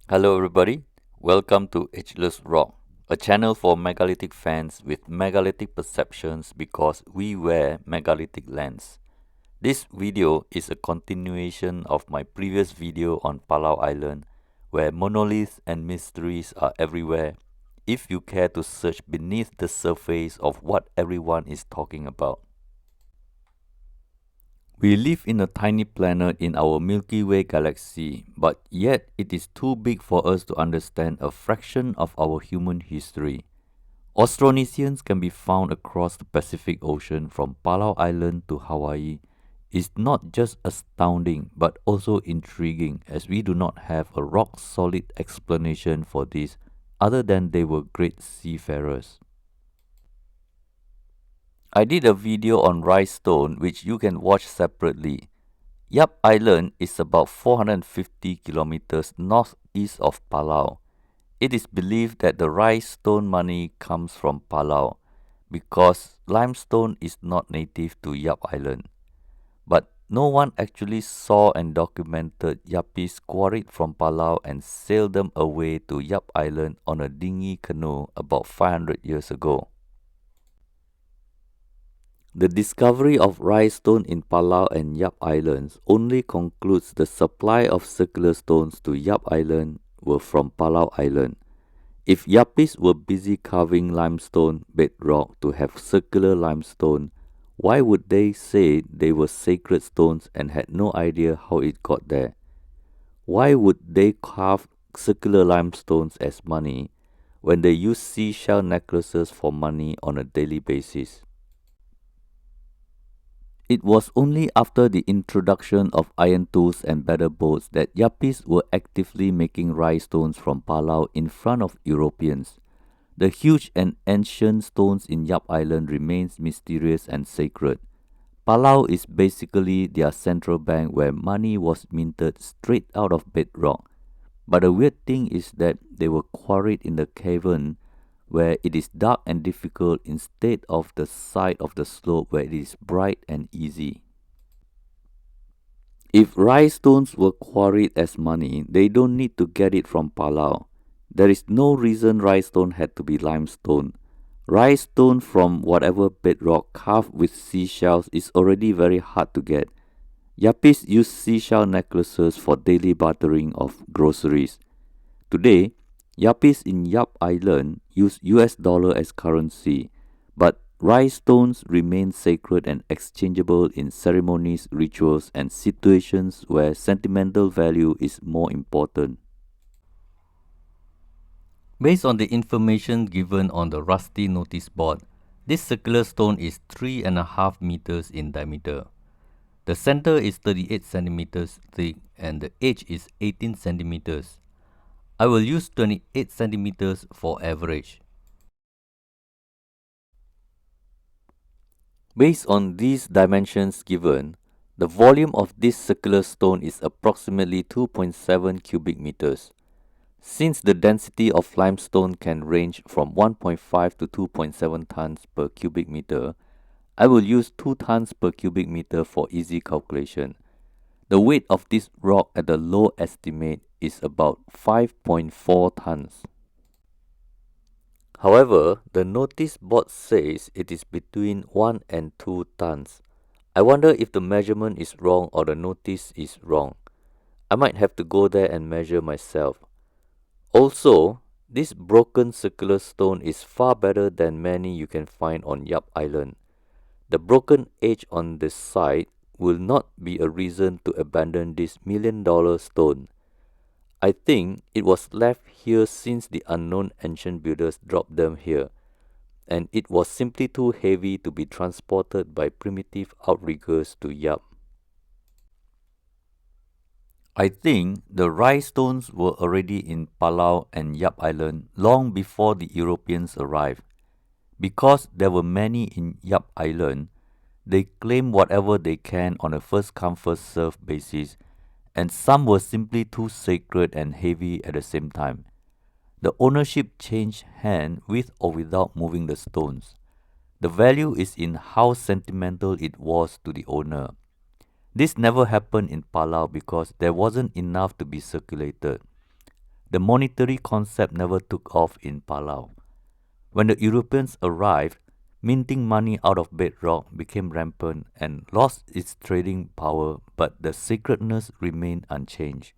Hello, everybody. Welcome to Ageless Rock, a channel for megalithic fans with megalithic perceptions because we wear megalithic lens. This video is a continuation of my previous video on Palau Island, where monoliths and mysteries are everywhere if you care to search beneath the surface of what everyone is talking about. We live in a tiny planet in our Milky Way galaxy, but yet it is too big for us to understand a fraction of our human history. Austronesians can be found across the Pacific Ocean from Palau Island to Hawaii. Is not just astounding but also intriguing as we do not have a rock solid explanation for this other than they were great seafarers. I did a video on Rai Stone which you can watch separately. Yap Island is about 450 kilometers northeast of Palau. It is believed that the Rai Stone money comes from Palau because limestone is not native to Yap Island. But no one actually saw and documented Yapis quarried from Palau and sailed them away to Yap Island on a dinghy canoe about 500 years ago. The discovery of Rai stone in Palau and Yap Islands only concludes the supply of circular stones to Yap Island were from Palau Island. If Yapis were busy carving limestone bedrock to have circular limestone, why would they say they were sacred stones and had no idea how it got there? Why would they carve circular limestones as money when they use seashell necklaces for money on a daily basis? It was only after the introduction of iron tools and better boats that Yapis were actively making Rai stones from Palau in front of Europeans. The huge and ancient stones in Yap Island remains mysterious and sacred. Palau is basically their central bank where money was minted straight out of bedrock. But the weird thing is that they were quarried in the cavern where it is dark and difficult instead of the side of the slope where it is bright and easy. If Rai stones were quarried as money, they don't need to get it from Palau. There is no reason Rai stone had to be limestone. Rai stone from whatever bedrock carved with seashells is already very hard to get. Yapis use seashell necklaces for daily bartering of groceries. Today, Yapis in Yap Island use US dollar as currency, but Rai stones remain sacred and exchangeable in ceremonies, rituals, and situations where sentimental value is more important. Based on the information given on the rusty notice board, this circular stone is 3.5 meters in diameter. The center is 38 centimeters thick and the edge is 18 centimeters. I will use 28 centimeters for average. Based on these dimensions given, the volume of this circular stone is approximately 2.7 cubic meters. Since the density of limestone can range from 1.5 to 2.7 tons per cubic meter, I will use 2 tons per cubic meter for easy calculation. The weight of this rock at the low estimate is about 5.4 tons. However, the notice board says it is between 1 and 2 tons. I wonder if the measurement is wrong or the notice is wrong. I might have to go there and measure myself. Also, this broken circular stone is far better than many you can find on Yap Island. The broken edge on the side will not be a reason to abandon this $1,000,000 stone. I think it was left here since the unknown ancient builders dropped them here, and it was simply too heavy to be transported by primitive outriggers to Yap. I think the Rai stones were already in Palau and Yap Island long before the Europeans arrived. Because there were many in Yap Island, they claim whatever they can on a first-come first-served basis, and some were simply too sacred and heavy at the same time. The ownership changed hand with or without moving the stones. The value is in how sentimental it was to the owner. This never happened in Palau because there wasn't enough to be circulated. the monetary concept never took off in Palau. When the Europeans arrived, minting money out of bedrock became rampant and lost its trading power, but the sacredness remained unchanged.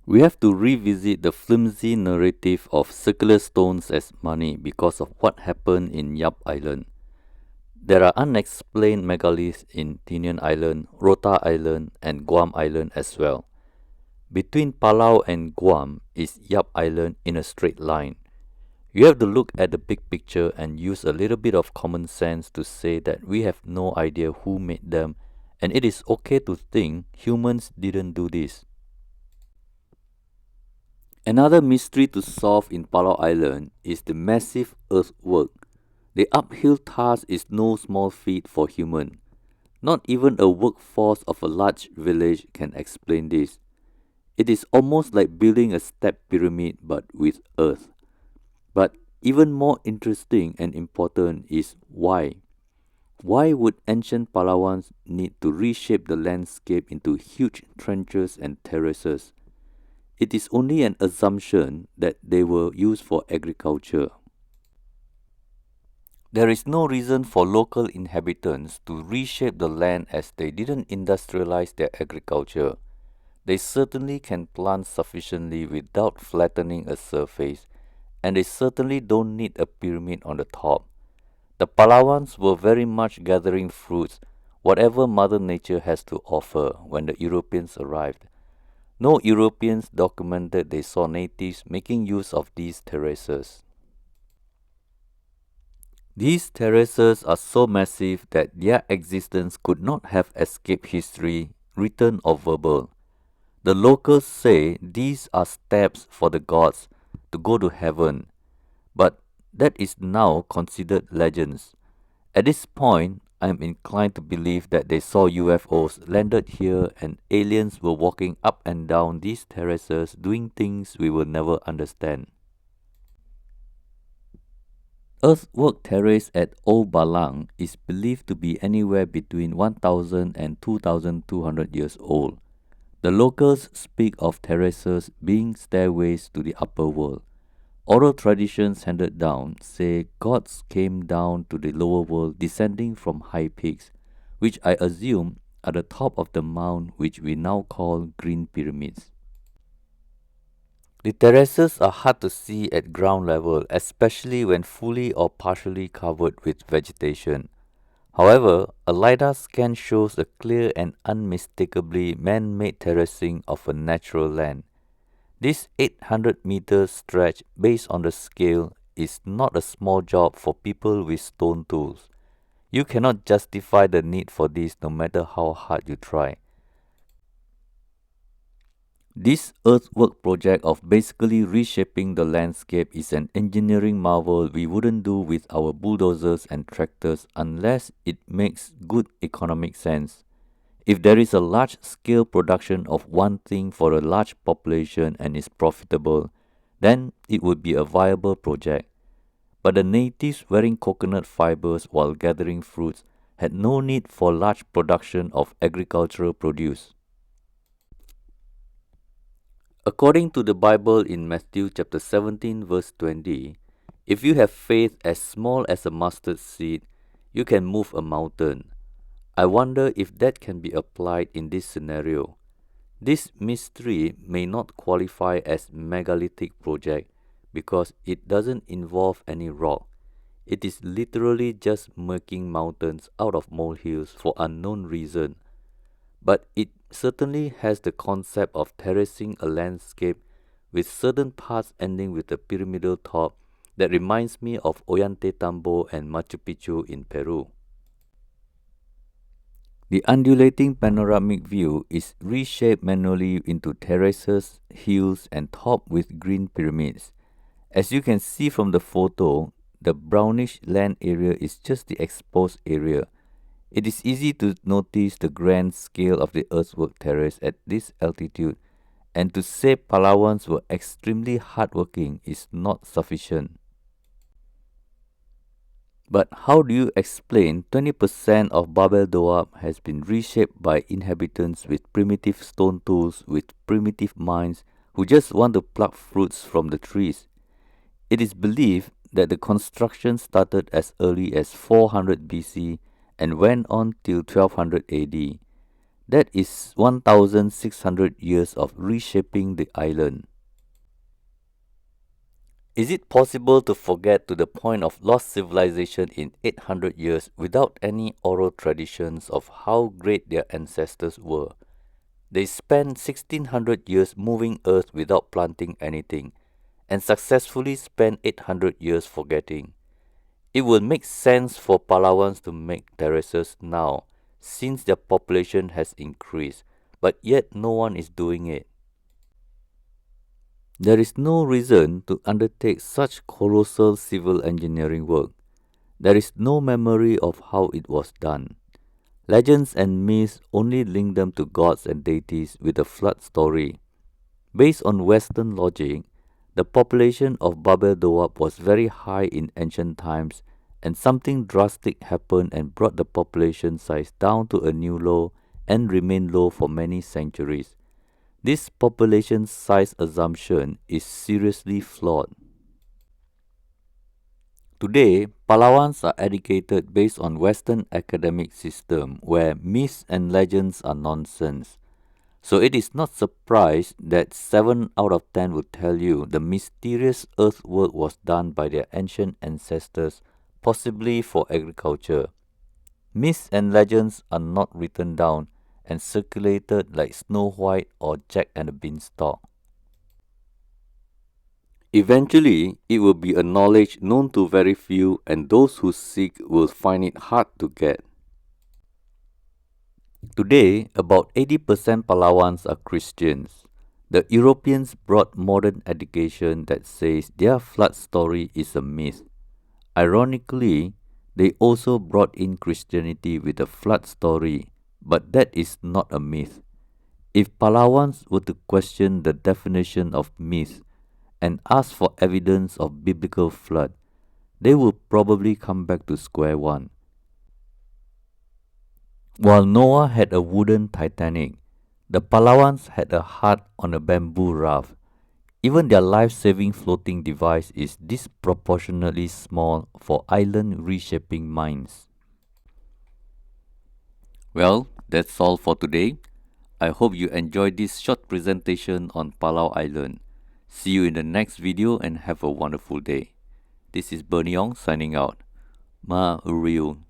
We have to revisit the flimsy narrative of circular stones as money because of what happened in Yap Island. There are unexplained megaliths in Tinian Island, Rota Island, and Guam Island as well. Between Palau and Guam is Yap Island in a straight line. You have to look at the big picture and use a little bit of common sense to say that we have no idea who made them, and it is okay to think humans didn't do this. Another mystery to solve in Palau Island is the massive earthwork. The uphill task is no small feat for humans. Not even a workforce of a large village can explain this. It is almost like building a step pyramid but with earth. But even more interesting and important is why. Why would ancient Palawans need to reshape the landscape into huge trenches and terraces? It is only an assumption that they were used for agriculture. There is no reason for local inhabitants to reshape the land as they didn't industrialize their agriculture. They certainly can plant sufficiently without flattening a surface, and they certainly don't need a pyramid on the top. The Palawans were very much gathering fruits, whatever Mother Nature has to offer, when the Europeans arrived. No Europeans documented they saw natives making use of these terraces. These terraces are so massive that their existence could not have escaped history, written or verbal. The locals say these are steps for the gods to go to heaven, but that is now considered legends. At this point, I am inclined to believe that they saw UFOs landed here and aliens were walking up and down these terraces doing things we will never understand. Earthwork Terrace at Old Balang is believed to be anywhere between 1000 and 2200 years old. The locals speak of terraces being stairways to the upper world. Oral traditions handed down say gods came down to the lower world descending from high peaks, which I assume are the top of the mound which we now call green pyramids. The terraces are hard to see at ground level, especially when fully or partially covered with vegetation. However, a LiDAR scan shows a clear and unmistakably man-made terracing of a natural land. This 800-meter stretch, based on the scale, is not a small job for people with stone tools. You cannot justify the need for this no matter how hard you try. This earthwork project of basically reshaping the landscape is an engineering marvel we wouldn't do with our bulldozers and tractors unless it makes good economic sense. If there is a large-scale production of one thing for a large population and is profitable, then it would be a viable project. But the natives wearing coconut fibers while gathering fruits had no need for large production of agricultural produce. According to the Bible in Matthew chapter 17 verse 20, if you have faith as small as a mustard seed, you can move a mountain. I wonder if that can be applied in this scenario. This mystery may not qualify as megalithic project because it doesn't involve any rock. It is literally just making mountains out of molehills for unknown reason. But it certainly has the concept of terracing a landscape with certain parts ending with a pyramidal top that reminds me of Ollantaytambo and Machu Picchu in Peru. The undulating panoramic view is reshaped manually into terraces, hills, and topped with green pyramids. As you can see from the photo, the brownish land area is just the exposed area. It is easy to notice the grand scale of the earthwork terrace at this altitude, and to say Palawans were extremely hardworking is not sufficient. But how do you explain 20% of Babel Doab has been reshaped by inhabitants with primitive stone tools, with primitive minds, who just want to pluck fruits from the trees? It is believed that the construction started as early as 400 BC and went on till 1200 AD. That is 1600 years of reshaping the island. Is it possible to forget to the point of lost civilization in 800 years without any oral traditions of how great their ancestors were? They spent 1600 years moving earth without planting anything, and successfully spent 800 years forgetting. It will make sense for Palawans to make terraces now, since their population has increased, but yet no one is doing it. There is no reason to undertake such colossal civil engineering work. There is no memory of how it was done. Legends and myths only link them to gods and deities with a flood story. Based on Western logic, the population of Babel Doab was very high in ancient times, and something drastic happened and brought the population size down to a new low and remained low for many centuries. This population size assumption is seriously flawed. Today, Palawans are educated based on Western academic system where myths and legends are nonsense. So it is not surprised that 7 out of 10 will tell you the mysterious earthwork was done by their ancient ancestors, possibly for agriculture. Myths and legends are not written down and circulated like Snow White or Jack and the Beanstalk. Eventually, it will be a knowledge known to very few, and those who seek will find it hard to get. Today, about 80% Palawans are Christians. The Europeans brought modern education that says their flood story is a myth. Ironically, they also brought in Christianity with a flood story, but that is not a myth. If Palawans were to question the definition of myth and ask for evidence of biblical flood, they would probably come back to square one. While Noah had a wooden Titanic, the Palawans had a hut on a bamboo raft. Even their life-saving floating device is disproportionately small for island reshaping minds. Well, that's all for today. I hope you enjoyed this short presentation on Palau Island. See you in the next video and have a wonderful day. This is Bernie Ong signing out. Ma Uriu.